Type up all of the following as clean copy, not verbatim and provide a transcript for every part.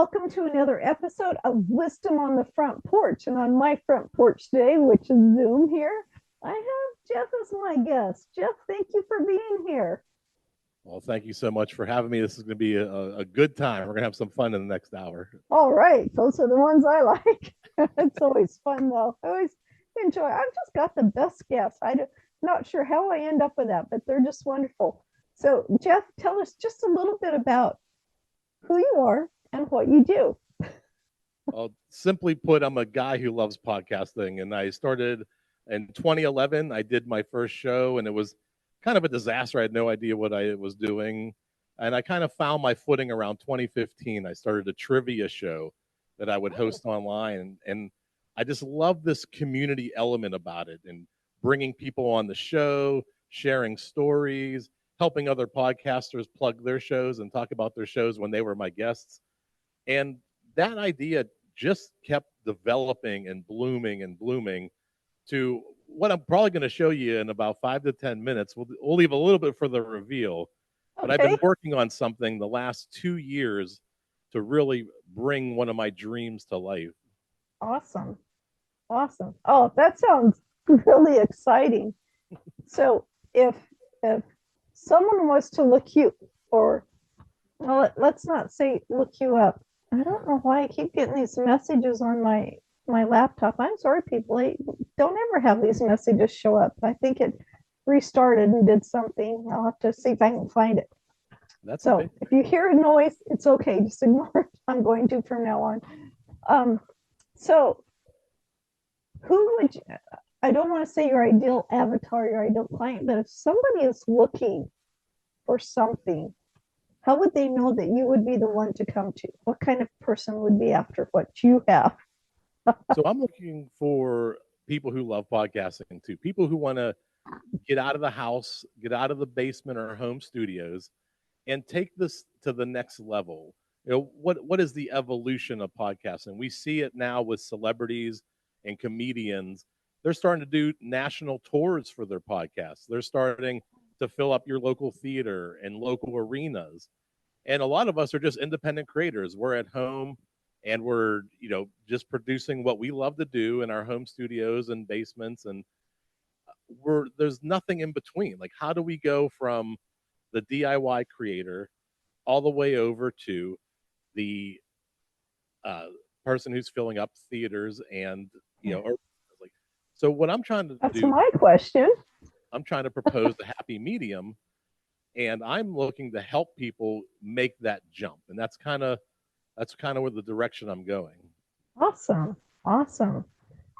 welcome to another episode of Wisdom on the Front Porch. And on my front porch today, which is Zoom here, I have Jeff as my guest. Jeff, thank you for being here. Well, thank you so much for having me. This is going to be a good time. We're going to have some fun in the next hour. All right, those are the ones I like. It's always fun, though. I always enjoy. I've just got the best guests. I'm not sure how I end up with that, but they're just wonderful. So, Jeff, tell us just a little bit about who you are and what you do. Well, simply put, I'm a guy who loves podcasting, and I started in 2011. I did my first show, and it was kind of a disaster. I had no idea what I was doing, and I kind of found my footing around 2015. I started a trivia show that I would host online, and I just love this community element about it, and bringing people on the show, sharing stories, helping other podcasters plug their shows and talk about their shows when they were my guests. And that idea just kept developing and blooming to what I'm probably going to show you in about 5 to 10 minutes. We'll leave a little bit for the reveal, but I've been working on something the last 2 years to really bring one of my dreams to life. Awesome. Oh, that sounds really exciting. So if someone was to look you, or well, let's not say look you up. I don't know why I keep getting these messages on my laptop. I'm sorry, people. I don't ever have these messages show up. I think it restarted and did something. I'll have to see if I can find it. That's so okay. If you hear a noise, it's okay. Just ignore it. I'm going to from now on. So who would you, I don't want to say your ideal avatar, your ideal client, but if somebody is looking for something, how would they know that you would be the one to come to? What kind of person would be after what you have? So I'm looking for people who love podcasting too, people who want to get out of the house, get out of the basement or home studios, and take this to the next level. What is the evolution of podcasting? We see it now with celebrities and comedians. They're starting to do national tours for their podcasts. They're starting to fill up your local theater and local arenas. And a lot of us are just independent creators. We're at home and we're, just producing what we love to do in our home studios and basements. And there's nothing in between. Like, how do we go from the DIY creator all the way over to the person who's filling up theaters and, so what I'm trying to That's do. my question. I'm trying to propose the happy medium, and I'm looking to help people make that jump. And that's kind of where the direction I'm going. Awesome.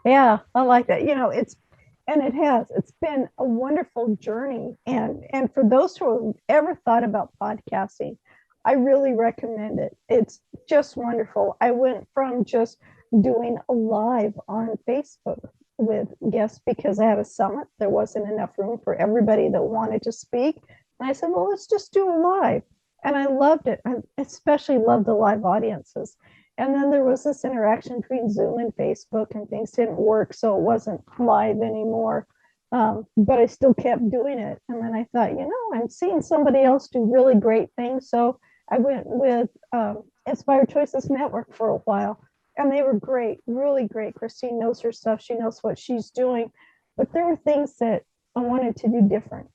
Yeah, I like that. It's been a wonderful journey. And for those who have ever thought about podcasting, I really recommend it. It's just wonderful. I went from just doing a live on Facebook with guests because I had a summit. There wasn't enough room for everybody that wanted to speak. And I said, well, let's just do a live. And I loved it. I especially loved the live audiences. And then there was this interaction between Zoom and Facebook, and things didn't work. So it wasn't live anymore. But I still kept doing it. And then I thought, I'm seeing somebody else do really great things. So I went with Inspired Choices Network for a while. And they were great, really great. Christine knows her stuff. She knows what she's doing. But there were things that I wanted to do different.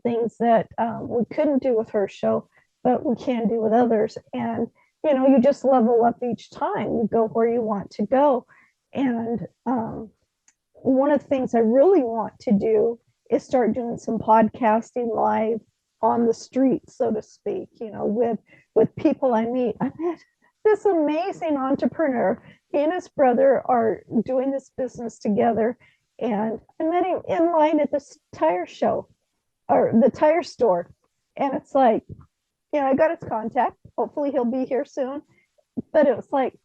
Things that we couldn't do with her show, but we can do with others. And, you just level up each time. You go where you want to go. And one of the things I really want to do is start doing some podcasting live on the street, so to speak, with people I meet. I met this amazing entrepreneur. He and his brother are doing this business together. And I met him in line at this tire show or the tire store. And it's like, I got his contact. Hopefully he'll be here soon. But it was like,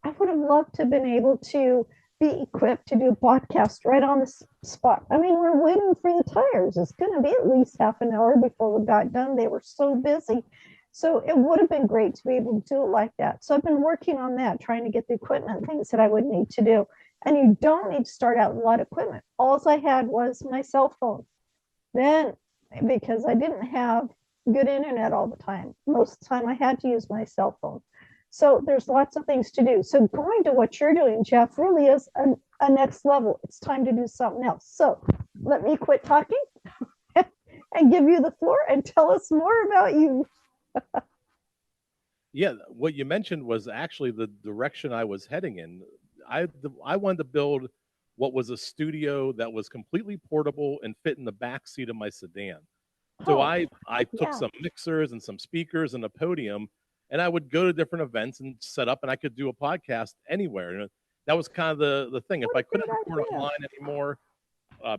I would have loved to have been able to be equipped to do a podcast right on the spot. I mean, we're waiting for the tires. It's going to be at least half an hour before we got done. They were so busy. So it would have been great to be able to do it like that. So I've been working on that, trying to get the equipment, things that I would need to do. And you don't need to start out with a lot of equipment. All I had was my cell phone. Then, because I didn't have good internet all the time, most of the time I had to use my cell phone. So there's lots of things to do. So going to what you're doing, Jeff, really is a next level. It's time to do something else. So let me quit talking and give you the floor and tell us more about you. Yeah, what you mentioned was actually the direction I was heading in. I wanted to build what was a studio that was completely portable and fit in the back seat of my sedan. So Oh, I took yeah. some mixers and some speakers and a podium, and I would go to different events and set up, and I could do a podcast anywhere. And that was kind of the thing. If What I a couldn't great record idea. online anymore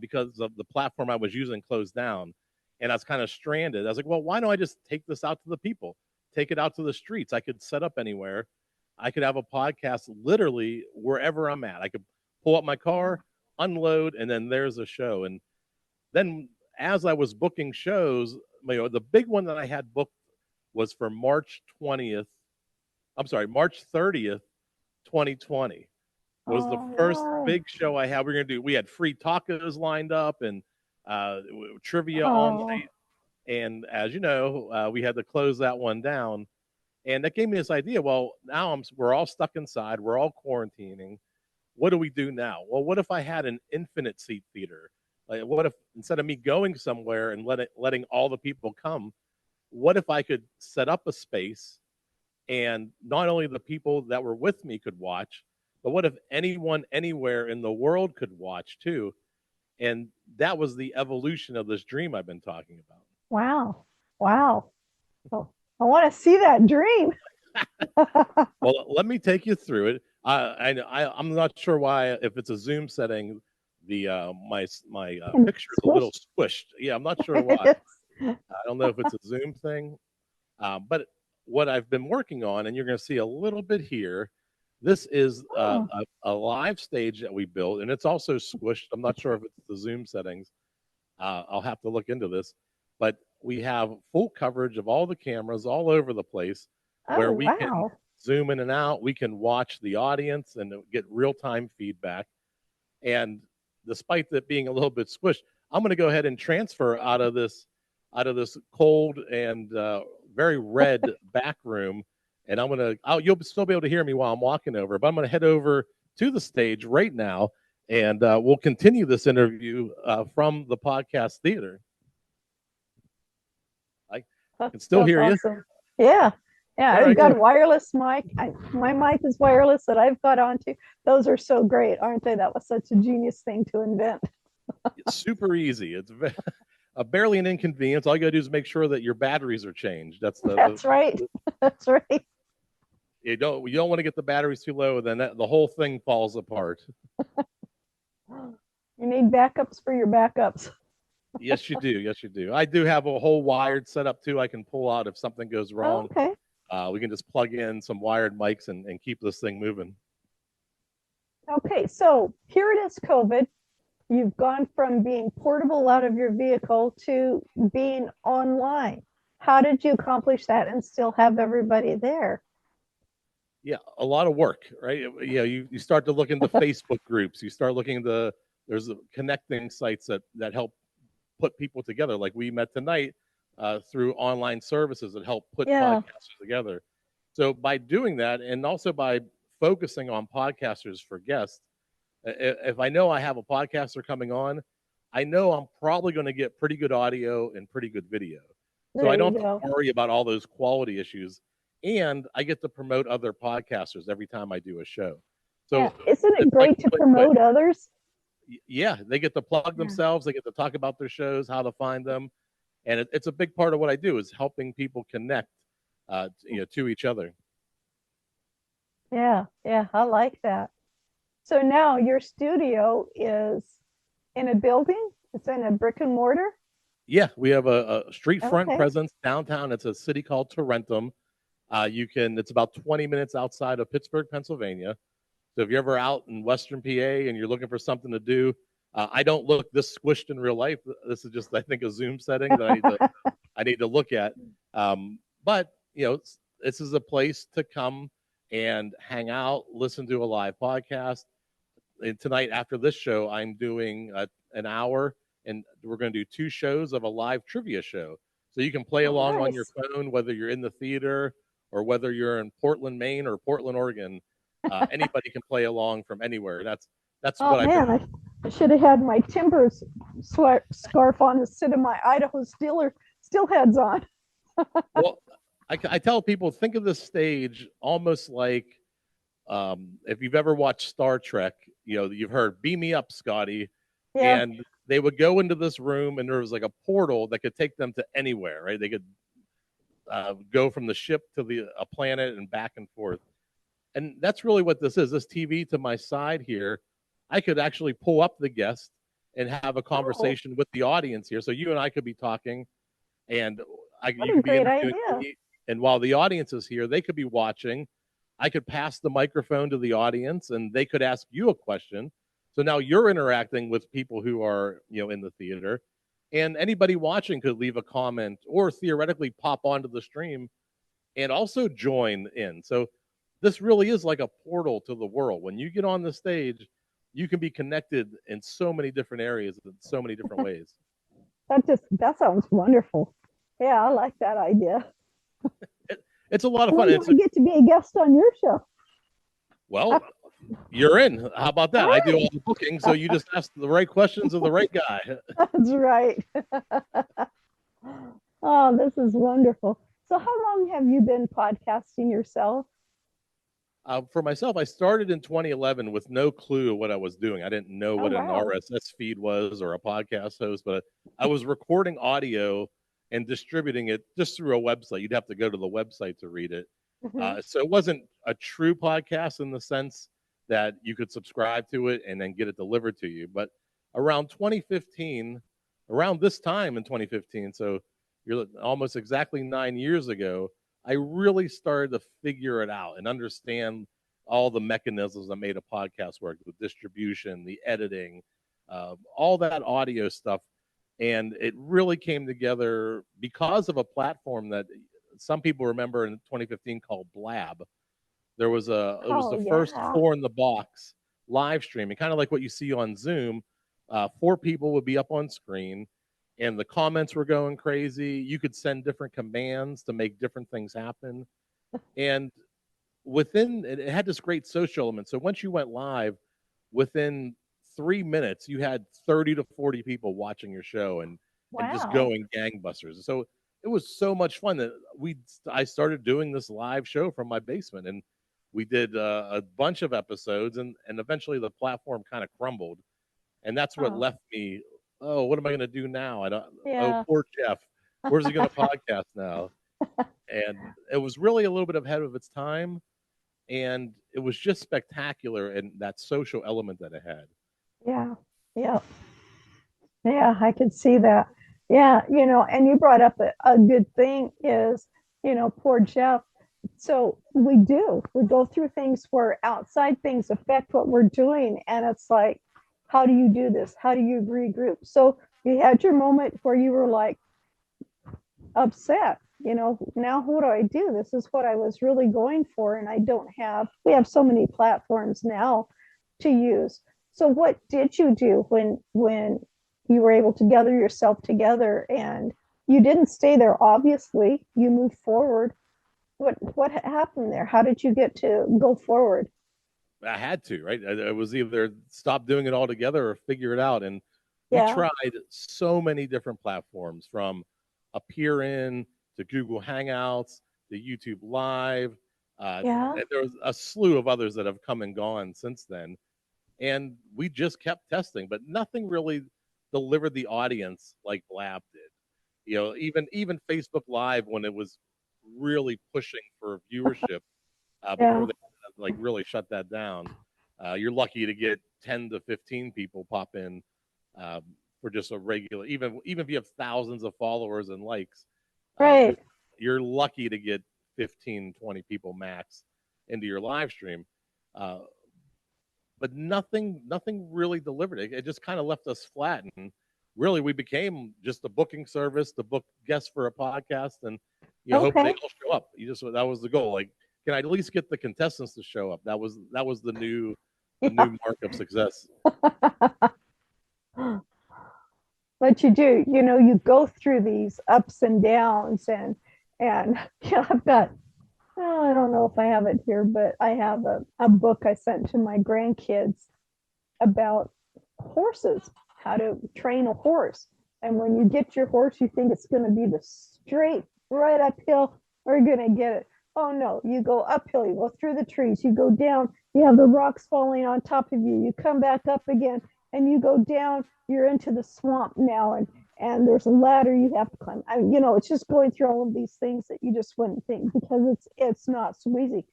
because of the platform I was using closed down, and I was kind of stranded, I was like, well, why don't I just take this out to the people? Take it out to the streets. I could set up anywhere. I could have a podcast literally wherever I'm at. I could pull up my car, unload, and then there's a show. And then as I was booking shows, the big one that I had booked was for March 20th. I'm sorry, March 30th, 2020 was the Oh, first wow. big show I had. We had free tacos lined up and uh, trivia all Oh, night. And as you know, we had to close that one down. And that gave me this idea. Well, now we're all stuck inside. We're all quarantining. What do we do now? Well, what if I had an infinite seat theater? Like, what if instead of me going somewhere and letting all the people come, what if I could set up a space and not only the people that were with me could watch, but what if anyone anywhere in the world could watch too? And that was the evolution of this dream I've been talking about. wow. Wow. Oh, I want to see that dream. Well, let me take you through it. I'm not sure why, if it's a Zoom setting, the my picture is a little Squished. squished. Yeah, I'm not sure It why. is. I don't know if it's a Zoom thing, but what I've been working on, and you're going to see a little bit here. This is Oh, a live stage that we built, and it's also squished. I'm not sure if it's the Zoom settings. I'll have to look into this, but we have full coverage of all the cameras all over the place, oh, where we can wow. zoom in and out. We can watch the audience and get real time feedback. And despite that being a little bit squished, I'm going to go ahead and transfer out of this cold and very red back room, and you'll still be able to hear me while I'm walking over. But I'm going to head over to the stage right now, and we'll continue this interview from the podcast theater. I can still That's hear you. awesome. Yeah. Yeah, All I've right, got good. a wireless mic. My mic is wireless that I've got onto. Those are so great, aren't they? That was such a genius thing to invent. It's super easy. It's barely an inconvenience. All you got to do is make sure that your batteries are changed. That's That's right. That's right. you don't want to get the batteries too low, then the whole thing falls apart. You need backups for your backups. Yes, you do. Yes, you do. I do have a whole wired setup too. I can pull out if something goes Oh, wrong. okay. We can just plug in some wired mics and keep this thing moving. Okay. So here it is, COVID. You've gone from being portable out of your vehicle to being online. How did you accomplish that and still have everybody there? Yeah, a lot of work, right? Yeah, you start to look into Facebook groups. You start looking into there's connecting sites that help put people together. Like we met tonight through online services that help put Yeah. podcasters together. So by doing that, and also by focusing on podcasters for guests, if I know I have a podcaster coming on, I know I'm probably going to get pretty good audio and pretty good video. So There I you don't have go. to worry about all those quality issues. And I get to promote other podcasters every time I do a show. Yeah. So Isn't it it's like great a to win-win. promote others? Yeah, they get to plug Yeah. themselves. They get to talk about their shows, how to find them, and it's a big part of what I do is helping people connect, to each other. Yeah. Yeah. I like that. So now your studio is in a building, it's in a brick and mortar. Yeah, we have a street front Okay. presence downtown. It's a city called Tarentum. It's about 20 minutes outside of Pittsburgh, Pennsylvania. So if you're ever out in Western PA and you're looking for something to do, I don't look this squished in real life. This is just, I think, a Zoom setting that I need to look at. But this is a place to come and hang out, listen to a live podcast. And tonight, after this show, I'm doing an hour, and we're going to do two shows of a live trivia show. So you can play Oh, along on your nice. phone, whether you're in the theater or whether you're in Portland, Maine, or Portland, Oregon, anybody can play along from anywhere. That's Oh what I've been. man, I should have had my Timbers scarf on instead of my Idaho steel heads on. Well, I tell people, think of this stage almost like if you've ever watched Star Trek, you've heard "Beam me up, Scotty," Yeah. and they would go into this room, and there was like a portal that could take them to anywhere. Right? They could go from the ship to a planet and back and forth. And that's really what this is. This TV to my side here, I could actually pull up the guest and have a Oh, conversation with the audience here. So you and I could be talking, and what you a could be great interviewing idea. me. And while the audience is here, they could be watching. I could pass the microphone to the audience, and they could ask you a question. So now you're interacting with people who are in the theater, and anybody watching could leave a comment or theoretically pop onto the stream and also join in. So this really is like a portal to the world. When you get on the stage, you can be connected in so many different areas in so many different ways. That sounds wonderful. Yeah, I like that idea. It's a lot of When fun. do I get to be a guest on your show? Well, you're in. How about that? All I do right. all the booking, so you just ask the right questions of the right guy. That's right. Oh, this is wonderful. So, how long have you been podcasting yourself? For myself, I started in 2011 with no clue what I was doing. I didn't know Oh, what an wow. RSS feed was or a podcast host, but I was recording audio and distributing it just through a website. You'd have to go to the website to read it. Mm-hmm. So it wasn't a true podcast in the sense that you could subscribe to it and then get it delivered to you. But around 2015, around this time in 2015, so you're almost exactly 9 years ago, I really started to figure it out and understand all the mechanisms that made a podcast work, the distribution, the editing, all that audio stuff. And it really came together because of a platform that some people remember in 2015 called Blab. It was Oh, the first yeah. four in the box live streaming, kind of like what you see on Zoom. Four people would be up on screen, and the comments were going crazy. You could send different commands to make different things happen, and within it had this great social element. So once you went live, within 3 minutes, you had 30 to 40 people watching your show and just Wow. going gangbusters. So it was so much fun that I started doing this live show from my basement, and we did a bunch of episodes, and eventually the platform kind of crumbled, and that's what Oh, left me. Oh, what am I going to do now? I don't. Oh, yeah. poor Jeff. Where's he going to podcast now? And it was really a little bit ahead of its time, and it was just spectacular and that social element that it had. Yeah. Yeah. Yeah, I could see that. Yeah, and you brought up a good thing is, poor Jeff. So we go through things where outside things affect what we're doing. And it's like, how do you do this? How do you regroup? So you had your moment where you were like upset, now what do I do? This is what I was really going for. And we have so many platforms now to use. So what did you do when you were able to gather yourself together and you didn't stay there? Obviously, you moved forward. What happened there? How did you get to go forward? I had to, right? I was either stop doing it altogether or figure it out. And we Yeah, tried so many different platforms, from Appear In to Google Hangouts to YouTube Live. yeah, And there was a slew of others that have come and gone since then. And we just kept testing, but nothing really delivered the audience like Blab did. Even Facebook Live, when it was really pushing for viewership, yeah, before they like really shut that down. You're lucky to get 10 to 15 people pop in um, for just a regular, even if you have thousands of followers and likes, uh, you're, right. you're lucky to get 15, 20 people max into your live stream. Uh, but nothing really delivered. It just kind of left us flat, and really we became just a booking service to book guests for a podcast, and you hope they Okay. all show up. That was the goal. Like, can I at least get the contestants to show up? That was the new Yeah. mark of success. But you do, you go through these ups and downs and I've got well, I don't know if I have it here, but I have a book I sent to my grandkids about horses, how to train a horse. And when you get your horse, you think it's going to be the straight, right uphill, or you're going to get it. Oh no, you go uphill, you go through the trees, you go down, you have the rocks falling on top of you, you come back up again, and you go down, you're into the swamp now, and there's a ladder you have to climb. It's just going through all of these things that you just wouldn't think because it's not so easy.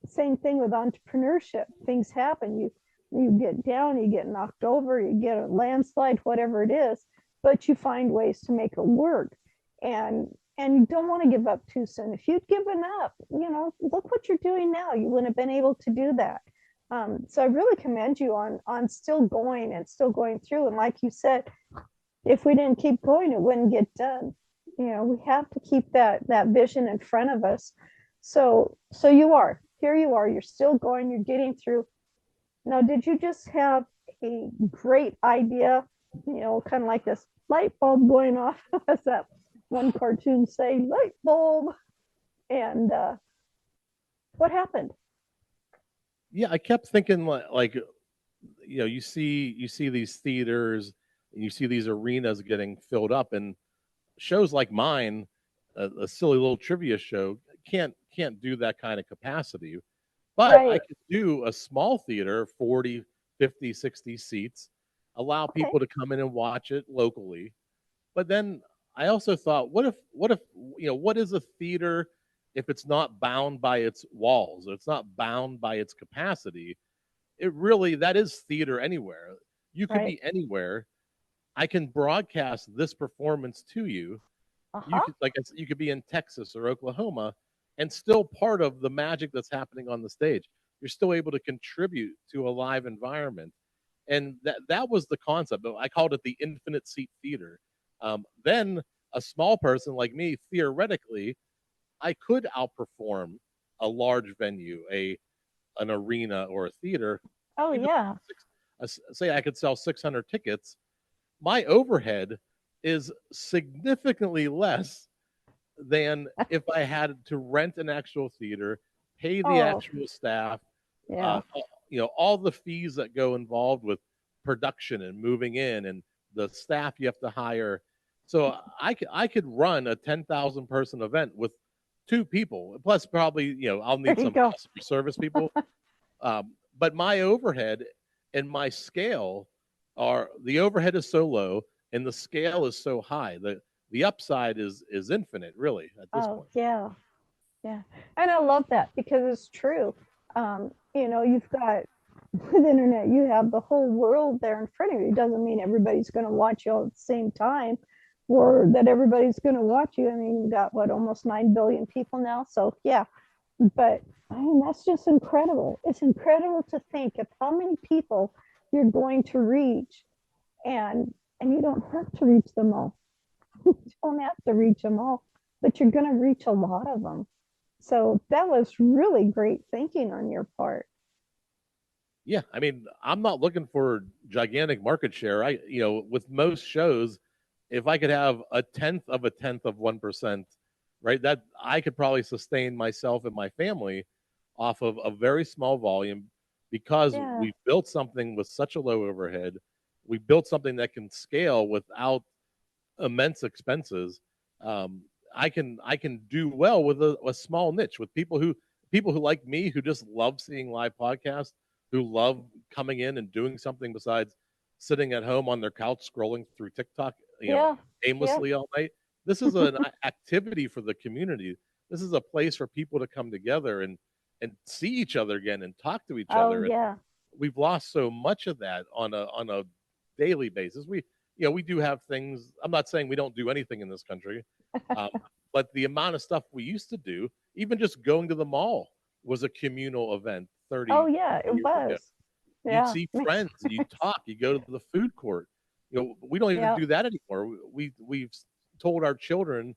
Same thing with entrepreneurship. Things happen. You get down, you get knocked over, you get a landslide, whatever it is, but you find ways to make it work. And you don't want to give up too soon. If you'd given up, look what you're doing now. You wouldn't have been able to do that. So I really commend you on still going and still going through. And like you said, if we didn't keep going, it wouldn't get done. We have to keep that vision in front of us. So you are, you're still going, you're getting through. Now, did you just have a great idea, kind of like this light bulb going off, as that one cartoon say, light bulb? And what happened? Yeah, I kept thinking like you see these theaters and you see these arenas getting filled up, and shows like mine, a silly little trivia show, can't do that kind of capacity. But I Right. could do a small theater, 40, 50, 60 seats, allow Okay. people to come in and watch it locally. But then I also thought, what if what is a theater if it's not bound by its walls, or it's not bound by its capacity? It really, that is theater anywhere. You could Right. be anywhere. I can broadcast this performance to you. You Uh-huh. could, like I said, you could be in Texas or Oklahoma and still part of the magic that's happening on the stage. You're still able to contribute to a live environment. And that was the concept. I called it the infinite seat theater. Then a small person like me, theoretically, I could outperform a large venue, an arena or a theater. Oh Even yeah. say I could sell 600 tickets, my overhead is significantly less than if I had to rent an actual theater, pay the Oh actual staff, yeah. all the fees that go involved with production and moving in, and the staff you have to hire. So I could run a 10,000 person event with two people, plus probably I'll There need you some go. customer service people. But my overhead and my scale are the overhead is so low and the scale is so high. The upside is infinite, really, at this Oh point. yeah. Yeah. And I love that because it's true. You've got with internet, you have the whole world there in front of you. It doesn't mean everybody's going to watch you all at the same time or that everybody's going to watch you. I mean, you've got what, almost 9 billion people now. So, yeah. But I mean, that's just incredible. It's incredible to think of how many people you're going to reach, and you don't have to reach them all. You don't have to reach them all, but you're going to reach a lot of them. So that was really great thinking on your part. Yeah, I mean, I'm not looking for gigantic market share. With most shows, if I could have a tenth of 1%, right, that I could probably sustain myself and my family off of a very small volume because Yeah. we built something with such a low overhead. We built something that can scale without immense expenses. Um, I can do well with a small niche with people who like me, who just love seeing live podcasts, who love coming in and doing something besides sitting at home on their couch scrolling through TikTok, Yeah. Yep. aimlessly all night. This is an activity for the community. This is a place for people to come together and see each other again and talk to each Oh other. And yeah. we've lost so much of that on a daily basis. We do have things. I'm not saying we don't do anything in this country, um, but the amount of stuff we used to do, even just going to the mall, was a communal event Oh 30 yeah, it years ago. was. You'd Yeah. see Makes friends, you talk, you go to the food court. We don't even yeah. do that anymore. We've told our children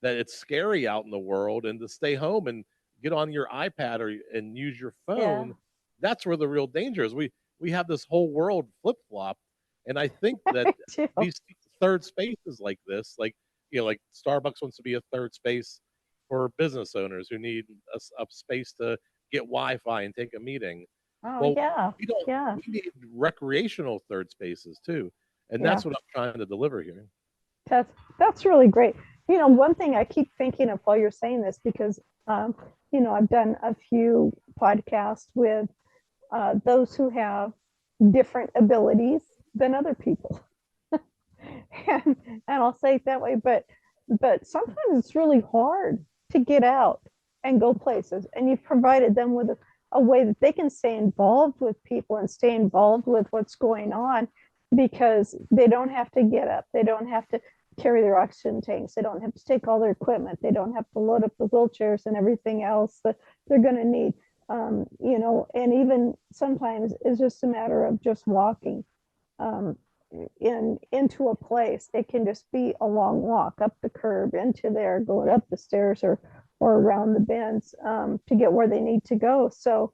that it's scary out in the world and to stay home and get on your iPad and use your Yeah. phone. That's where the real danger is. We have this whole world flip flop, and I think that I do. these third spaces like this, like like Starbucks wants to be a third space, for business owners who need a space to get Wi-Fi and take a meeting. Oh Well, yeah, we don't. yeah, We need recreational third spaces too, and yeah. that's what I'm trying to deliver here. That's that's really great. One thing I keep thinking of while you're saying this, because I've done a few podcasts with those who have different abilities than other people, and I'll say it that way. But sometimes it's really hard to get out and go places, and you've provided them with a way that they can stay involved with people and stay involved with what's going on, because they don't have to get up, they don't have to carry their oxygen tanks, they don't have to take all their equipment, they don't have to load up the wheelchairs and everything else that they're going to need. And even sometimes it's just a matter of just walking into a place. It can just be a long walk up the curb into there, going up the stairs, or around the bends to get where they need to go. So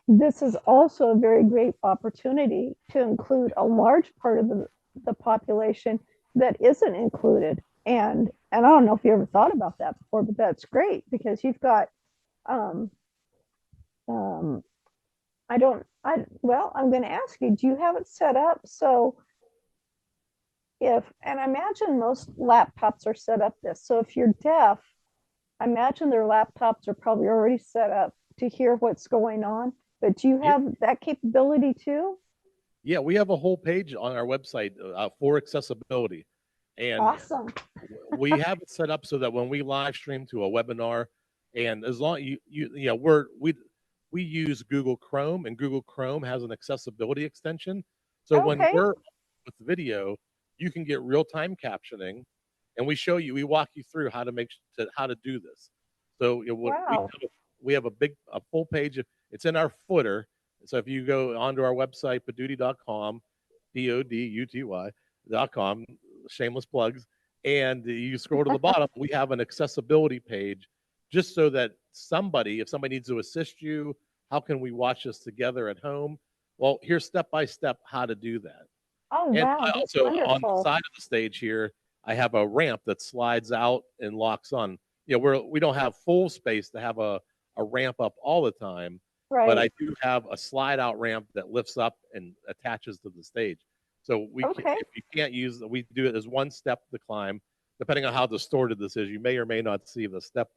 this is also a very great opportunity to include a large part of the population that isn't included. And I don't know if you ever thought about that before, but that's great, because you've got um, um, I'm going to ask you, do you have it set up so and I imagine most laptops are set up this. So if you're deaf, I imagine their laptops are probably already set up to hear what's going on. But do you Yeah, have that capability too? yeah, we have a whole page on our website for accessibility, and Awesome. we have it set up so that when we live stream to a webinar, and as long we use Google Chrome, and Google Chrome has an accessibility extension. So when Okay. we're with video, you can get real time captioning, and we walk you through how to do this. So Wow. we have a full page. It's in our footer. So if you go onto our website, poduty.com, PODUTY.com, shameless plugs, and you scroll to the bottom, we have an accessibility page, just so that if somebody needs to assist you, how can we watch this together at home? Well, here's step by step how to do that. Oh, And wow. I That's also, on the wonderful. side of the stage here, I have a ramp that slides out and locks on. We don't have full space to have a ramp up all the time, but I Right. do have a slide out ramp that lifts up and attaches to the stage. So Okay. if you can't use we do it as one step to climb. Depending on how distorted this is, you may or may not see the step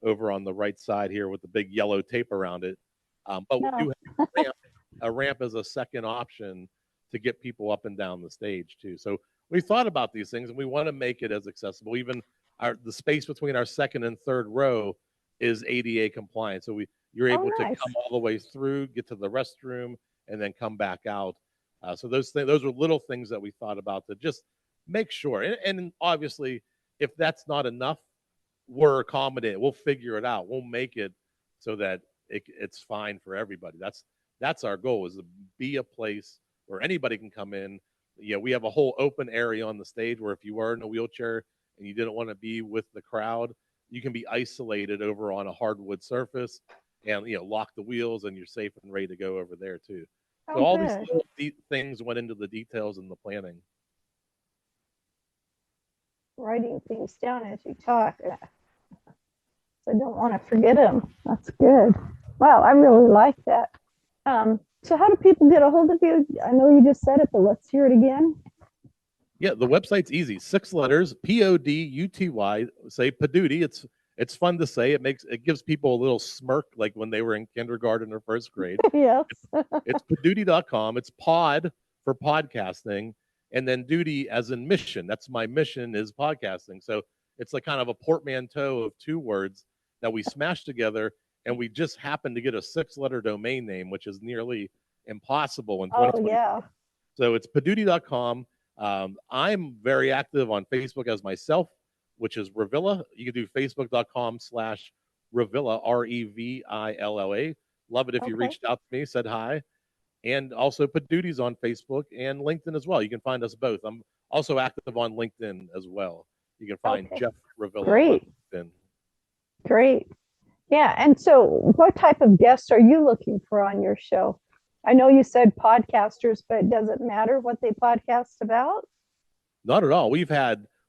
over on the right side here with the big yellow tape around it. But we do No. have a ramp as a second option to get people up and down the stage too. So we thought about these things, and we want to make it as accessible. Even the space between our second and third row is ADA compliant. So you're Oh, able to nice. come all the way through, get to the restroom, and then come back out. So those were little things that we thought about to just make sure. And obviously, if that's not enough, we're accommodating. We'll figure it out. We'll make it so that it's fine for everybody. That's our goal, is to be a place where anybody can come in. We have a whole open area on the stage where if you were in a wheelchair and you didn't want to be with the crowd, you can be isolated over on a hardwood surface, and lock the wheels, and you're safe and ready to go over there too. Oh, So all these good. little things went into the details and the planning. Writing things down as you talk. I don't want to forget them. That's good. Wow, I really like that. So how do people get a hold of you? I know you just said it, but let's hear it again. Yeah, the website's easy. 6 letters, PODUTY. Say Paduty. It's fun to say. It gives people a little smirk, like when they were in kindergarten or first grade. Yes. It's paduty.com. It's pod for podcasting, and then duty as in mission. That's my mission, is podcasting. So it's like kind of a portmanteau of two words that we smashed together, and we just happened to get a 6-letter domain name, which is nearly impossible in Oh, 2020. yeah. So it's paduty.com. I'm very active on Facebook as myself, which is Revilla. You can do facebook.com/Revilla, Revilla. Love it if you Okay. reached out to me, said hi. And also Paduty's on Facebook and LinkedIn as well. You can find us both. I'm also active on LinkedIn as well. You can find Okay. Jeff Revilla on Great. LinkedIn. Great. Yeah. And so, what type of guests are you looking for on your show? I know you said podcasters, but does it matter what they podcast about? Not at all.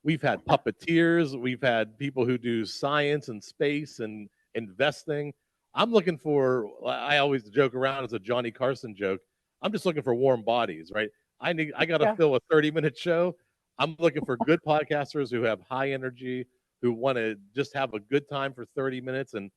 we've had puppeteers, we've had people who do science and space and investing. I'm looking for, I always joke around as a Johnny Carson joke. I'm just looking for warm bodies, right? I got to Yeah. fill a 30-minute show. I'm looking for good podcasters who have high energy, who want to just have a good time for 30 minutes. And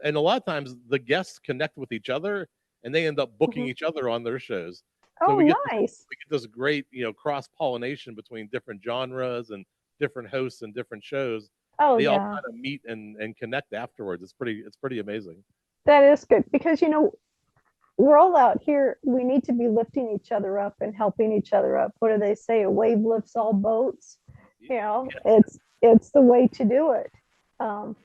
a lot of times the guests connect with each other and they end up booking Mhm. each other on their shows. So Oh, nice. we get this great, cross pollination between different genres and different hosts and different shows. Oh, They all yeah. kind of meet and connect afterwards. It's pretty amazing. That is good because, we're all out here. We need to be lifting each other up and helping each other up. What do they say? A wave lifts all boats. Yeah. It's the way to do it. Um,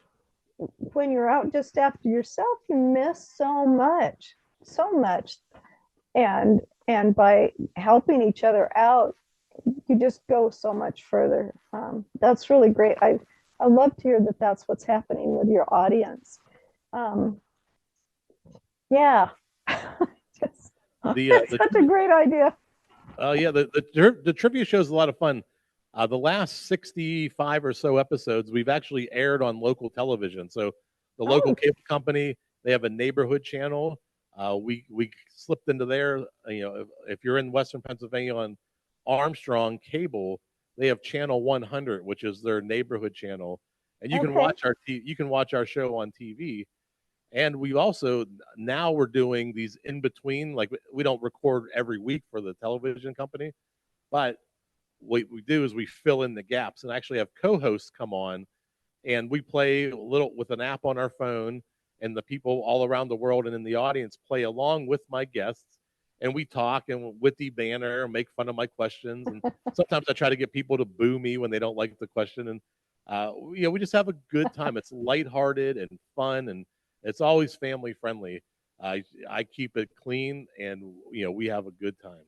when you're out just after yourself, you miss so much. And by helping each other out, you just go so much further. That's really great. I love to hear that that's what's happening with your audience. Um, yeah, just, it's such a great idea. Oh yeah, the trivia show is a lot of fun. The last 65 or so episodes we've actually aired on local television. So the local Oh, cable company, they have a neighborhood channel. We slipped into there. If you're in Western Pennsylvania on Armstrong Cable, they have channel 100, which is their neighborhood channel, and okay. you can watch our show on TV. And we also, now we're doing these in between, like we don't record every week for the television company, but what we do is we fill in the gaps and actually have co-hosts come on, and we play a little with an app on our phone, and the people all around the world and in the audience play along with my guests, and we talk and witty banner, make fun of my questions, and sometimes I try to get people to boo me when they don't like the question, and we just have a good time. It's lighthearted and fun, and it's always family friendly. I keep it clean, and we have a good time.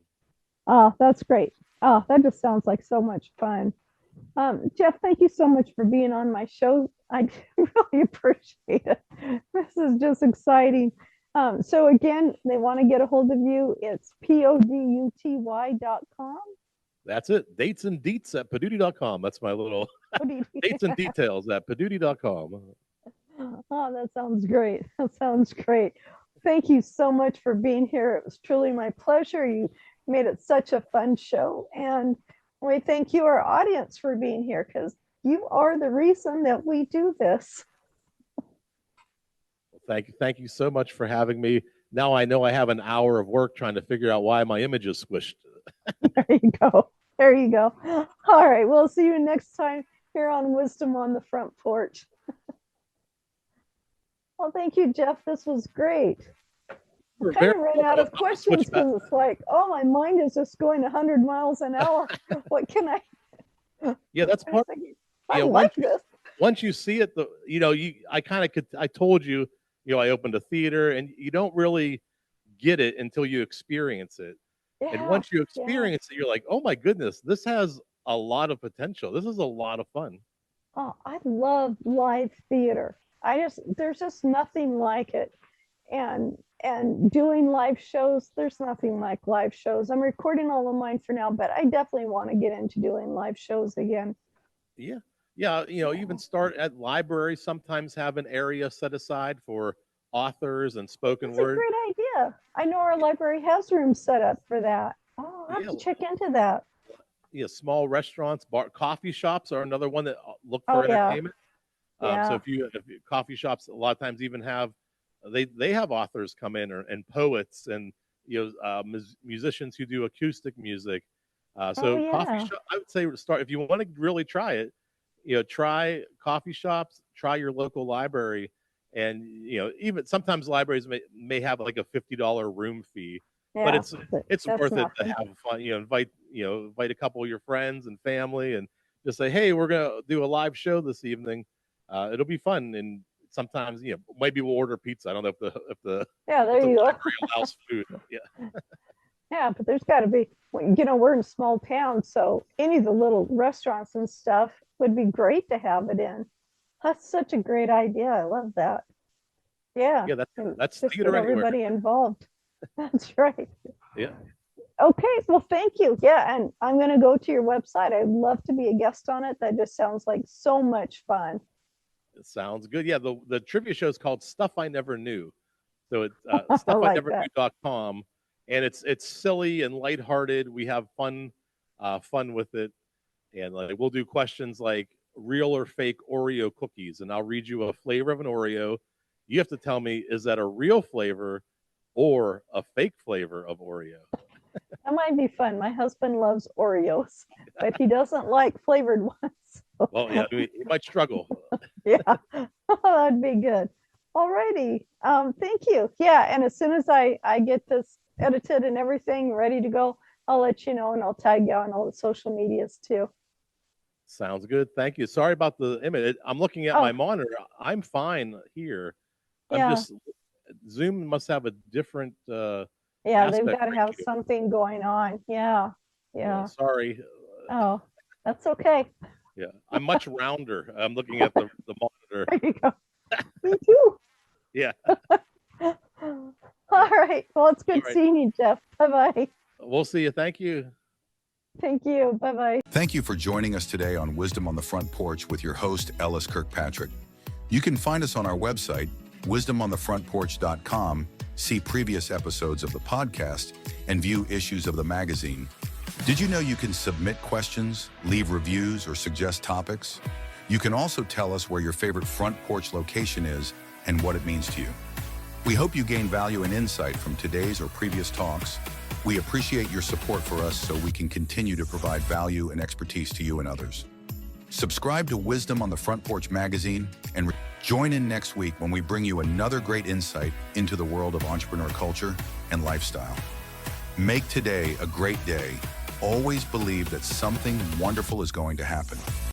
Oh, that's great. Oh, that just sounds like so much fun. Jeff, thank you so much for being on my show. I really appreciate it. This is just exciting. So again, they want to get a hold of you. It's poduty.com. That's it. Dates and deets at paduty.com. That's my little dates and details at paduty.com. Oh, that sounds great. That sounds great. Thank you so much for being here. It was truly my pleasure. You made it such a fun show. And we thank you, our audience, for being here because you are the reason that we do this. Well, thank you so much for having me. Now I know I have an hour of work trying to figure out why my image is squished. There you go. There you go. All right. We'll see you next time here on Wisdom on the Front Porch. Well, thank you, Jeff. This was great. We're Kind very of ran out of questions because it's like, oh, my mind is just going 100 miles an hour. What can I? Yeah, that's part. I like this. Once you see it, I kind of could. I told you, I opened a theater, and you don't really get it until you experience it. And Yeah, once you yeah. experience it, you're like, oh my goodness, this has a lot of potential. This is a lot of fun. Oh, I love live theater. There's just nothing like it. And doing live shows, there's nothing like live shows. I'm recording all of mine for now, but I definitely want to get into doing live shows again. Yeah. Yeah. Even start at libraries, sometimes have an area set aside for authors and spoken That's a word. great idea. I know our library has rooms set up for that. Oh, I'll have to check into that. Yeah. Small restaurants, coffee shops are another one that look Oh, for yeah. entertainment. So Yeah. if coffee shops, a lot of times even have, they have authors come in and poets and, musicians who do acoustic music. Oh, So coffee yeah. shop, I would say start, if you want to really try it, try coffee shops, try your local library. And, even sometimes libraries may have like a $50 room fee, but Yeah. it's That's worth it to nothing. have fun. Invite a couple of your friends and family, and just say, hey, we're gonna do a live show this evening. It'll be fun, and sometimes maybe we'll order pizza. I don't know Yeah, if there the you go. library allows food. Yeah, Yeah, but there's got to be, we're in a small town, so any of the little restaurants and stuff would be great to have it in. That's such a great idea. I love that. Yeah, yeah, and that's just theater get anywhere. everybody involved. That's right. Yeah. Okay, well, thank you. Yeah, and I'm going to go to your website. I'd love to be a guest on it. That just sounds like so much fun. It sounds good. Yeah, the trivia show is called Stuff I Never Knew. So it's I like that. stuffineverknew.com, and it's silly and lighthearted. We have fun with it, and like we'll do questions like real or fake Oreo cookies, and I'll read you a flavor of an Oreo. You have to tell me, is that a real flavor or a fake flavor of Oreo? That might be fun. My husband loves Oreos, but he doesn't like flavored ones. Well, yeah, you might struggle. Yeah, that'd be good. All righty. Thank you. Yeah, and as soon as I get this edited and everything ready to go, I'll let you know, and I'll tag you on all the social medias too. Sounds good. Thank you. Sorry about the image. I'm looking at Oh, my monitor. I'm fine here. I'm yeah. just Zoom must have a different Yeah, they've aspect got to have ratio. something going on. Yeah. Yeah, Yeah. sorry. Oh, that's okay. Yeah, I'm much rounder. I'm looking at the monitor. There you go. Me too. Yeah. All right. Well, it's All good right. seeing you, Jeff. Bye bye. We'll see you. Thank you. Thank you. Bye bye. Thank you for joining us today on Wisdom on the Front Porch with your host, Ellis Kirkpatrick. You can find us on our website, wisdomonthefrontporch.com, see previous episodes of the podcast, and view issues of the magazine. Did you know you can submit questions, leave reviews, or suggest topics? You can also tell us where your favorite front porch location is and what it means to you. We hope you gain value and insight from today's or previous talks. We appreciate your support for us so we can continue to provide value and expertise to you and others. Subscribe to Wisdom on the Front Porch magazine and join in next week when we bring you another great insight into the world of entrepreneur culture and lifestyle. Make today a great day. Always believe that something wonderful is going to happen.